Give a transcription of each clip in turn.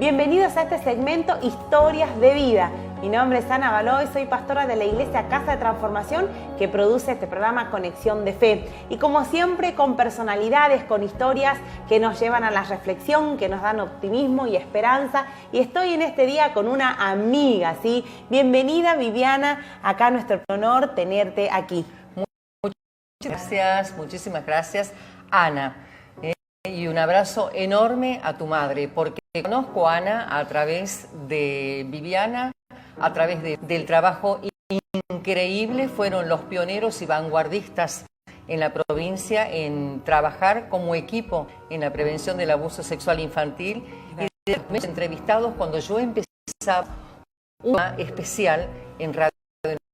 Bienvenidos a este segmento Historias de Vida. Mi nombre es Ana Baloy, soy pastora de la Iglesia Casa de Transformación que produce este programa Conexión de Fe. Y como siempre, con personalidades, con historias que nos llevan a la reflexión, que nos dan optimismo y esperanza. Y estoy en este día con una amiga, ¿sí? Bienvenida, Viviana, acá nuestro honor tenerte aquí. Muchísimas gracias, Ana. Y un abrazo enorme a tu madre, porque conozco a Ana a través de Viviana, a través del trabajo increíble. Fueron los pioneros y vanguardistas en la provincia en trabajar como equipo en la prevención del abuso sexual infantil. Y de los entrevistados cuando yo empezaba una especial en Radio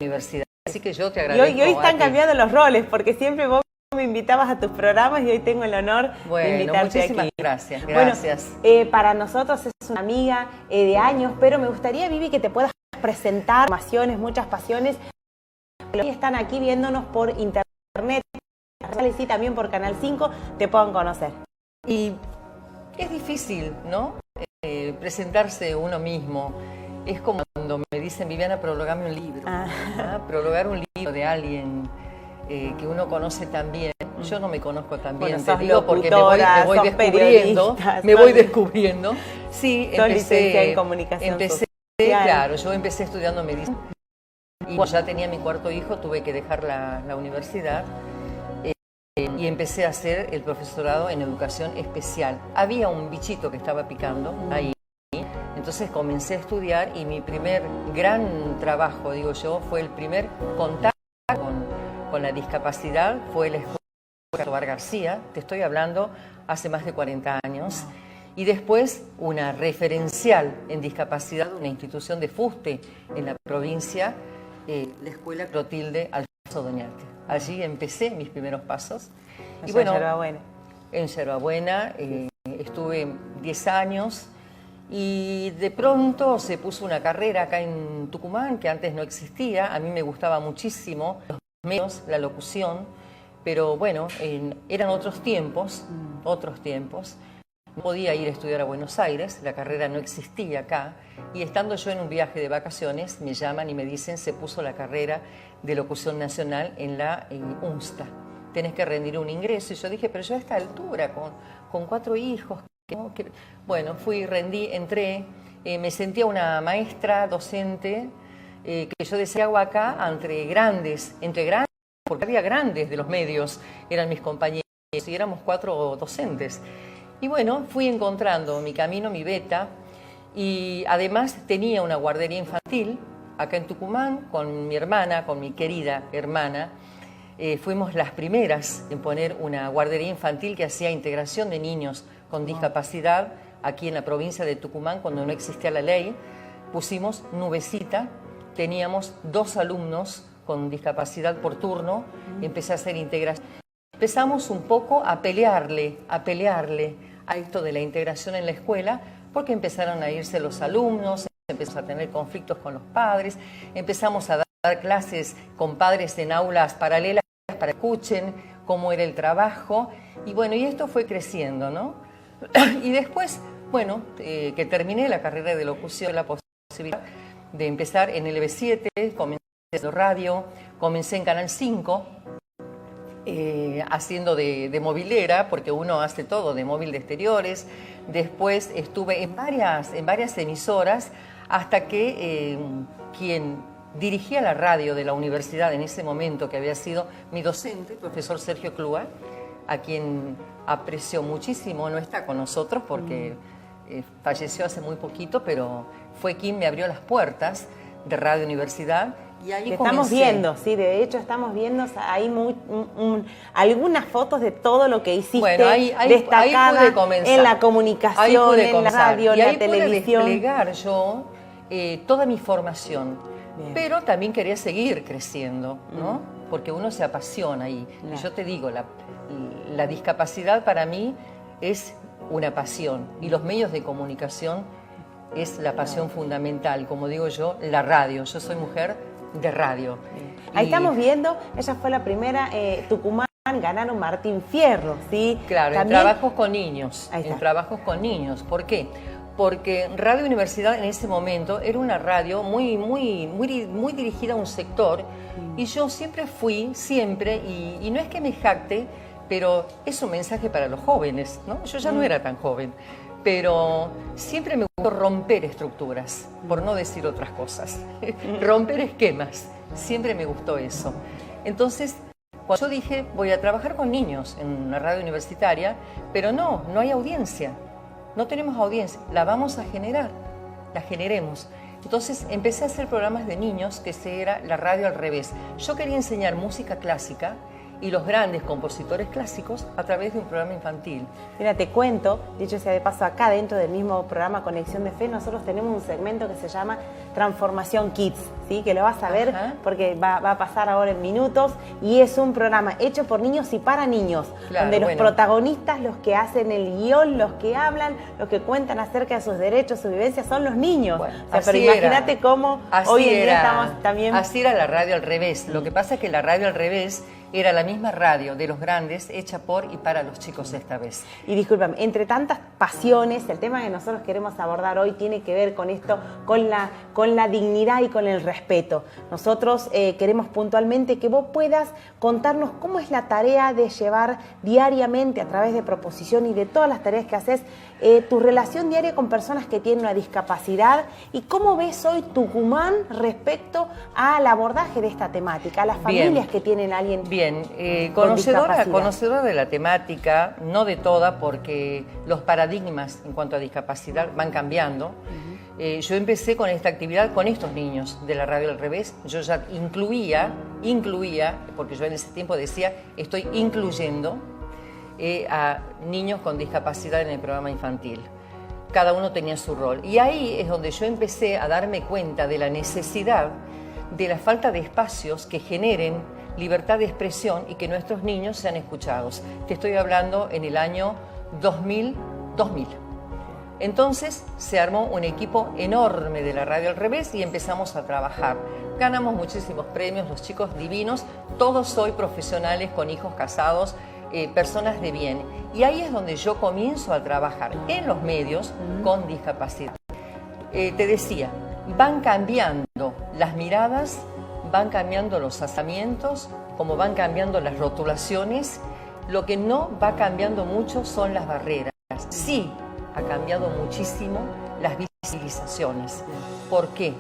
Universidad. Así que yo te agradezco. Y hoy están cambiando los roles, porque siempre vos me invitabas a tus programas y hoy tengo el honor de invitarte muchísimas aquí. Gracias. Bueno, para nosotros es una amiga de años, pero me gustaría, Vivi, que te puedas presentar muchas pasiones. Los que están aquí viéndonos por internet y también por Canal 5 te puedan conocer. Y es difícil, ¿no? Presentarse uno mismo. Es como cuando me dicen, Viviana, prologame un libro. Prologar un libro de alguien que uno conoce tan bien. Yo no me conozco tan bien, bueno, te digo, porque me voy descubriendo. Sí, empecé en comunicación social. Claro, yo empecé estudiando medicina y cuando ya tenía mi cuarto hijo tuve que dejar la universidad y empecé a hacer el profesorado en educación especial. Había un bichito que estaba picando ahí, entonces comencé a estudiar y mi primer gran trabajo, digo yo, fue el primer contacto con la discapacidad, fue la escuela Tobar García, te estoy hablando hace más de 40 años. Y después una referencial en discapacidad, una institución de fuste en la provincia, la Escuela Clotilde Alfonso Doñate. Allí empecé mis primeros pasos. Y bueno, en Yerbabuena estuve 10 años y de pronto se puso una carrera acá en Tucumán que antes no existía. A mí me gustaba muchísimo los medios, la locución, pero bueno, eran otros tiempos. No podía ir a estudiar a Buenos Aires, la carrera no existía acá, y estando yo en un viaje de vacaciones, me llaman y me dicen, se puso la carrera de locución nacional en la UNSTA. Tenés que rendir un ingreso. Y yo dije, pero yo a esta altura, con 4 hijos, bueno, fui, rendí, entré, me sentía una maestra docente, que yo decía, hago acá entre grandes, porque había grandes de los medios, eran mis compañeros, y éramos 4 docentes. Y bueno, fui encontrando mi camino, mi beta, y además tenía una guardería infantil acá en Tucumán con mi hermana, con mi querida hermana. Fuimos las primeras en poner una guardería infantil que hacía integración de niños con discapacidad aquí en la provincia de Tucumán cuando no existía la ley. Pusimos nubecita, teníamos 2 alumnos con discapacidad por turno, empecé a hacer integración. Empezamos un poco a pelearle a esto de la integración en la escuela, porque empezaron a irse los alumnos, empezamos a tener conflictos con los padres, empezamos a dar clases con padres en aulas paralelas para que escuchen cómo era el trabajo, y bueno, y esto fue creciendo, ¿no? Y después, bueno, que terminé la carrera de locución, la posibilidad de empezar en el EB7, comencé haciendo radio, comencé en Canal 5, haciendo de movilera, porque uno hace todo, de móvil de exteriores. Después estuve en varias emisoras, hasta que quien dirigía la radio de la universidad en ese momento, que había sido mi docente, el profesor Sergio Clúa, a quien aprecio muchísimo, no está con nosotros porque falleció hace muy poquito, pero fue quien me abrió las puertas de Radio Universidad. Y ahí estamos viendo, sí, de hecho estamos viendo ahí algunas fotos de todo lo que hiciste, bueno, destacada ahí pude comenzar, en la comunicación, en la radio, en la televisión. Pude desplegar yo toda mi formación, pero también quería seguir creciendo, ¿no? Porque uno se apasiona y yo te digo, la discapacidad para mí es una pasión y los medios de comunicación es la pasión fundamental, como digo yo, la radio. Yo soy mujer de radio. Ahí estamos viendo, ella fue la primera Tucumán, ganaron Martín Fierro, ¿sí? Claro, también en trabajos con niños. En trabajos con niños. ¿Por qué? porque Radio Universidad en ese momento era una radio muy dirigida a un sector, y yo siempre fui, y no es que me jacte, pero es un mensaje para los jóvenes, ¿no? Yo ya no era tan joven, pero siempre me gustó romper estructuras, por no decir otras cosas, romper esquemas, siempre me gustó eso. Entonces, cuando yo dije, voy a trabajar con niños en una radio universitaria, pero no hay audiencia. No tenemos audiencia, la vamos a generar, la generemos. Entonces empecé a hacer programas de niños, que era la radio al revés. Yo quería enseñar música clásica y los grandes compositores clásicos a través de un programa infantil. Mira, te cuento, dicho sea de paso, acá dentro del mismo programa Conexión de Fe, nosotros tenemos un segmento que se llama Transformación Kids, ¿sí? Que lo vas a ver porque va a pasar ahora en minutos, y es un programa hecho por niños y para niños, donde los protagonistas, los que hacen el guión, los que hablan, los que cuentan acerca de sus derechos, sus vivencias, son los niños. Bueno, pero imagínate cómo hoy en día estamos también... Así era la radio al revés. Lo que pasa es que la radio al revés era la misma radio de los grandes, hecha por y para los chicos esta vez. Y discúlpame, entre tantas pasiones, el tema que nosotros queremos abordar hoy tiene que ver con esto, con la dignidad y con el respeto. Nosotros queremos puntualmente que vos puedas contarnos cómo es la tarea de llevar diariamente, a través de Proposición y de todas las tareas que haces, tu relación diaria con personas que tienen una discapacidad, y cómo ves hoy Tucumán respecto al abordaje de esta temática, a las familias que tienen a alguien conocedora de la temática, no de toda, porque los paradigmas en cuanto a discapacidad van cambiando. Yo empecé con esta actividad con estos niños de la radio al revés. Yo ya incluía, porque yo en ese tiempo decía, estoy incluyendo a niños con discapacidad en el programa infantil. Cada uno tenía su rol. Y ahí es donde yo empecé a darme cuenta de la necesidad, de la falta de espacios que generen libertad de expresión y que nuestros niños sean escuchados. Te estoy hablando en el año 2000. Entonces se armó un equipo enorme de la radio al revés y empezamos a trabajar. Ganamos muchísimos premios, los chicos divinos, todos hoy profesionales con hijos casados, personas de bien. Y ahí es donde yo comienzo a trabajar en los medios con discapacidad. Te decía, van cambiando las miradas, van cambiando los asamientos, como van cambiando las rotulaciones. Lo que no va cambiando mucho son las barreras. Sí, ha cambiado muchísimo las visibilizaciones. ¿Por qué?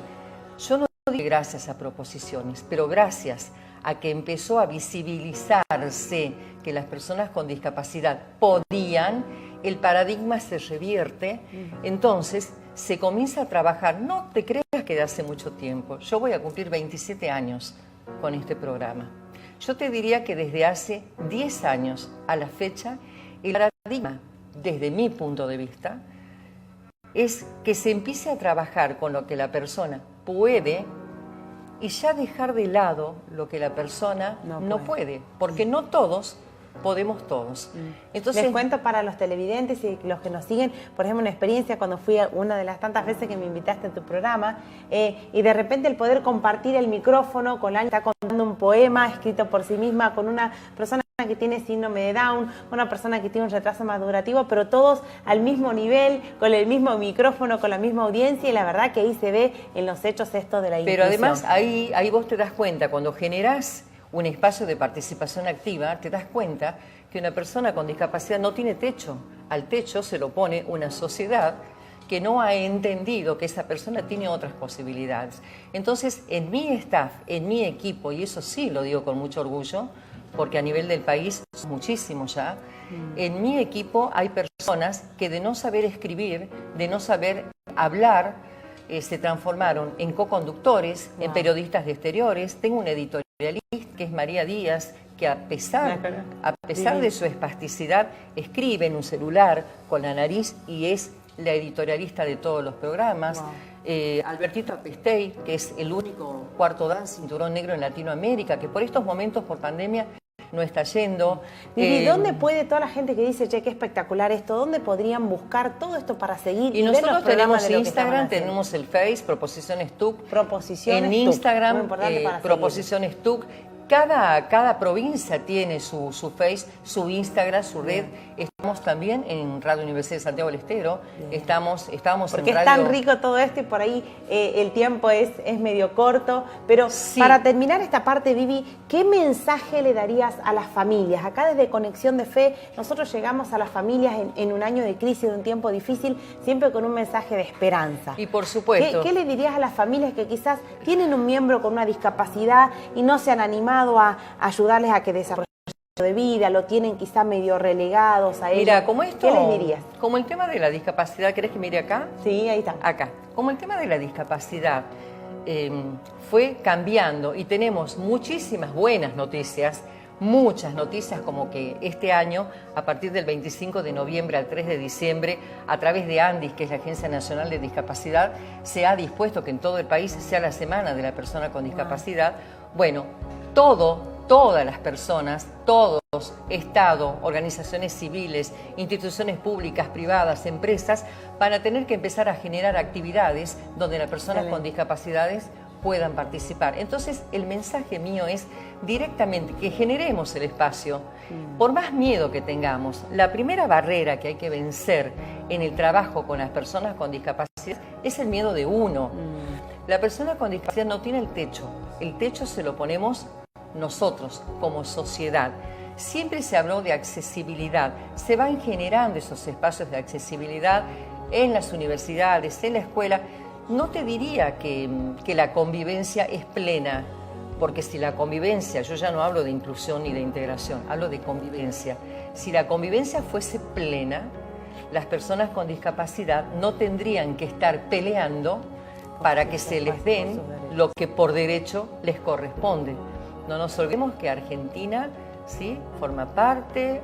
Yo no digo gracias a Proposiciones, pero gracias a que empezó a visibilizarse que las personas con discapacidad podían, el paradigma se revierte, entonces se comienza a trabajar. No te creas que de hace mucho tiempo. Yo voy a cumplir 27 años con este programa. Yo te diría que desde hace 10 años a la fecha, el paradigma, desde mi punto de vista, es que se empiece a trabajar con lo que la persona puede y ya dejar de lado lo que la persona no puede, porque no todos podemos todos. Entonces, les cuento para los televidentes y los que nos siguen, por ejemplo, una experiencia cuando fui a una de las tantas veces que me invitaste a tu programa, y de repente el poder compartir el micrófono con alguien que está contando un poema escrito por sí misma, con una persona que tiene síndrome de Down, una persona que tiene un retraso madurativo, pero todos al mismo nivel, con el mismo micrófono, con la misma audiencia, y la verdad que ahí se ve en los hechos esto de la inclusión. Pero además ahí vos te das cuenta, cuando generás un espacio de participación activa, te das cuenta que una persona con discapacidad no tiene techo. Al techo se lo pone una sociedad que no ha entendido que esa persona tiene otras posibilidades. Entonces, en mi staff, en mi equipo, y eso sí lo digo con mucho orgullo, porque a nivel del país es muchísimo ya, en mi equipo hay personas que de no saber escribir, de no saber hablar, se transformaron en co-conductores, en periodistas de exteriores. Tengo una editorialista que es María Díaz, que a pesar de su espasticidad, escribe en un celular con la nariz y es la editorialista de todos los programas. Albertito Apestey, que es el único cuarto dan cinturón negro en Latinoamérica, que por estos momentos, por pandemia, no está yendo. ¿Y dónde puede toda la gente que dice, che, qué espectacular esto, dónde podrían buscar todo esto para seguir? Y nosotros tenemos Instagram, tenemos el Face, Proposiciones TUC. En Instagram, Proposiciones TUC. Cada provincia tiene su Face, su Instagram, su red. Estamos también en Radio Universidad de Santiago del Estero, estábamos porque en es radio... tan rico todo esto y por ahí el tiempo es medio corto, pero Sí. para terminar esta parte, Vivi, ¿qué mensaje le darías a las familias? Acá desde Conexión de Fe, nosotros llegamos a las familias en un año de crisis, en un tiempo difícil, siempre con un mensaje de esperanza. Y por supuesto... ¿Qué le dirías a las familias que quizás tienen un miembro con una discapacidad y no se han animado a ayudarles a que desarrollen de vida, lo tienen quizá medio relegados a ellos? Mira, como esto... ¿Qué les dirías? Como el tema de la discapacidad, ¿querés que mire acá? Sí, ahí está. Acá. Como el tema de la discapacidad fue cambiando y tenemos muchísimas buenas noticias, muchas noticias, como que este año, a partir del 25 de noviembre al 3 de diciembre, a través de ANDIS, que es la Agencia Nacional de Discapacidad, se ha dispuesto que en todo el país sea la Semana de la Persona con Discapacidad. Bueno, todas las personas, todos, Estado, organizaciones civiles, instituciones públicas, privadas, empresas, van a tener que empezar a generar actividades donde las personas con discapacidades puedan participar. Entonces, el mensaje mío es directamente que generemos el espacio. Por más miedo que tengamos, la primera barrera que hay que vencer en el trabajo con las personas con discapacidad es el miedo de uno. La persona con discapacidad no tiene el techo se lo ponemos nosotros como sociedad. Siempre se habló de accesibilidad, se van generando esos espacios de accesibilidad en las universidades, en la escuela. No te diría que la convivencia es plena, porque si la convivencia, yo ya no hablo de inclusión ni de integración, hablo de convivencia. Si la convivencia fuese plena, las personas con discapacidad no tendrían que estar peleando para que se les den lo que por derecho les corresponde. No nos olvidemos que Argentina, ¿sí?, forma parte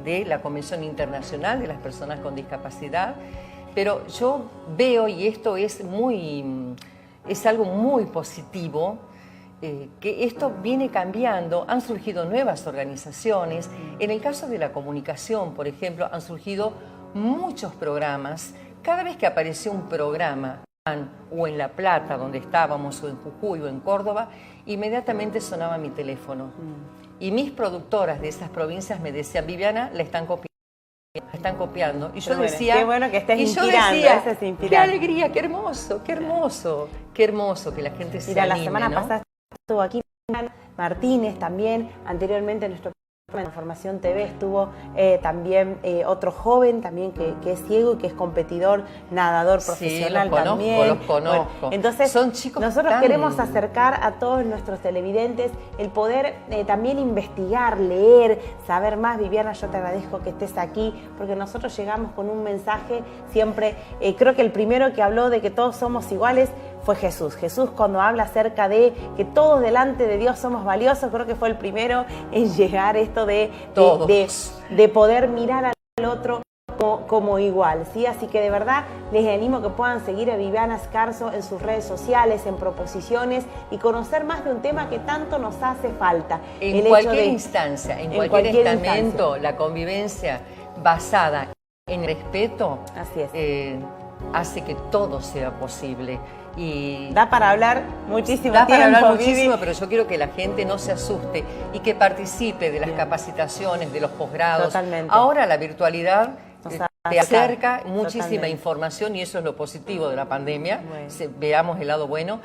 de la Convención Internacional de las Personas con Discapacidad, pero yo veo, y esto es algo muy positivo, que esto viene cambiando, han surgido nuevas organizaciones. En el caso de la comunicación, por ejemplo, han surgido muchos programas. Cada vez que apareció un programa, o en La Plata, donde estábamos, o en Jujuy, o en Córdoba, inmediatamente sonaba mi teléfono. Y mis productoras de esas provincias me decían: Viviana, la están copiando. Y yo decía... Qué bueno que estés inspirando, eso es inspirante. Qué alegría, qué hermoso, qué hermoso, qué hermoso que la gente se anime, la semana ¿no? pasada estuvo aquí Martínez también, anteriormente en nuestro programa de Información TV estuvo también otro joven también que es ciego y que es competidor, nadador profesional. Sí, también. los conozco. Bueno, entonces, son chicos nosotros queremos acercar a todos nuestros televidentes el poder también investigar, leer, saber más. Viviana, yo te agradezco que estés aquí, porque nosotros llegamos con un mensaje siempre, creo que el primero que habló de que todos somos iguales fue Jesús. Jesús, cuando habla acerca de que todos delante de Dios somos valiosos, creo que fue el primero en llegar esto de poder mirar al otro como igual, ¿sí? Así que de verdad les animo que puedan seguir a Viviana Scarso en sus redes sociales, en proposiciones, y conocer más de un tema que tanto nos hace falta. En cualquier instancia, en cualquier estamento, la convivencia basada en respeto hace que todo sea posible. Y da para hablar muchísimo tiempo. Da para hablar Vivi, muchísimo, pero yo quiero que la gente no se asuste y que participe de las capacitaciones, de los posgrados. Totalmente. Ahora la virtualidad te acerca muchísima información, y eso es lo positivo de la pandemia. Bueno. Veamos el lado bueno.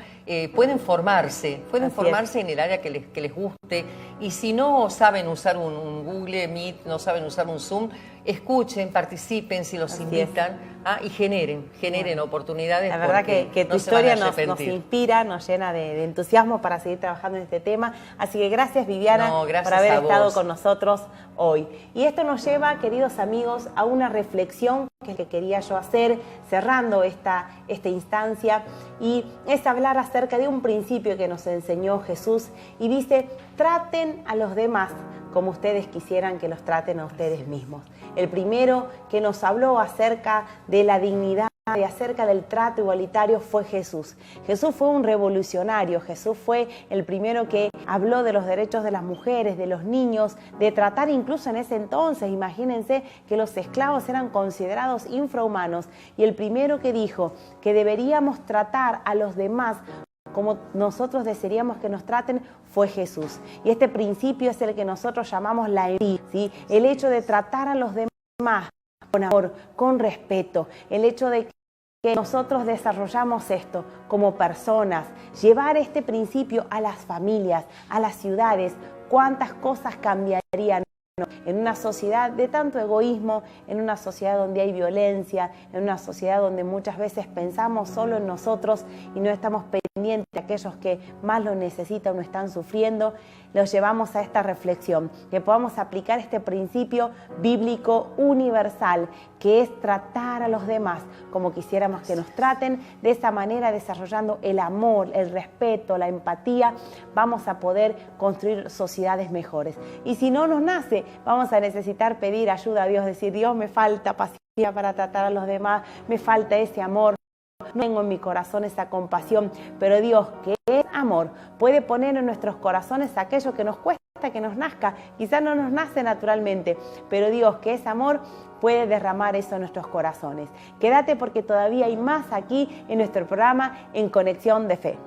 Pueden formarse en el área que les guste, y si no saben usar un Google Meet, no saben usar un Zoom, escuchen, participen si los invitan, y generen oportunidades. La verdad que tu historia nos inspira, nos llena de entusiasmo para seguir trabajando en este tema. Así que gracias, Viviana, por haber estado con nosotros hoy. Y esto nos lleva, queridos amigos, a una reflexión que quería yo hacer cerrando esta instancia, y es hablar acerca de un principio que nos enseñó Jesús, y dice: traten a los demás como ustedes quisieran que los traten a ustedes mismos. El primero que nos habló acerca de la dignidad y acerca del trato igualitario fue Jesús. Jesús fue un revolucionario. Jesús fue el primero que habló de los derechos de las mujeres, de los niños, de tratar incluso en ese entonces, imagínense que los esclavos eran considerados infrahumanos, y el primero que dijo que deberíamos tratar a los demás como nosotros desearíamos que nos traten fue Jesús. Y este principio es el que nosotros llamamos la empatía, ¿sí? El hecho de tratar a los demás demás con amor, con respeto. El hecho de que nosotros desarrollamos esto como personas, llevar este principio a las familias, a las ciudades, cuántas cosas cambiarían en una sociedad de tanto egoísmo, en una sociedad donde hay violencia, en una sociedad donde muchas veces pensamos solo en nosotros y no estamos pendientes de aquellos que más lo necesitan o están sufriendo. Los llevamos a esta reflexión, que podamos aplicar este principio bíblico universal, que es tratar a los demás como quisiéramos que nos traten. De esa manera, desarrollando el amor, el respeto, la empatía, vamos a poder construir sociedades mejores. Y si no nos nace, vamos a necesitar pedir ayuda a Dios, decir: Dios, me falta paciencia para tratar a los demás, me falta ese amor. No tengo en mi corazón esa compasión, pero Dios, que es amor, puede poner en nuestros corazones aquello que nos cuesta que nos nazca. Quizás no nos nace naturalmente, pero Dios, que es amor, puede derramar eso en nuestros corazones. Quédate, porque todavía hay más aquí en nuestro programa En Conexión de Fe.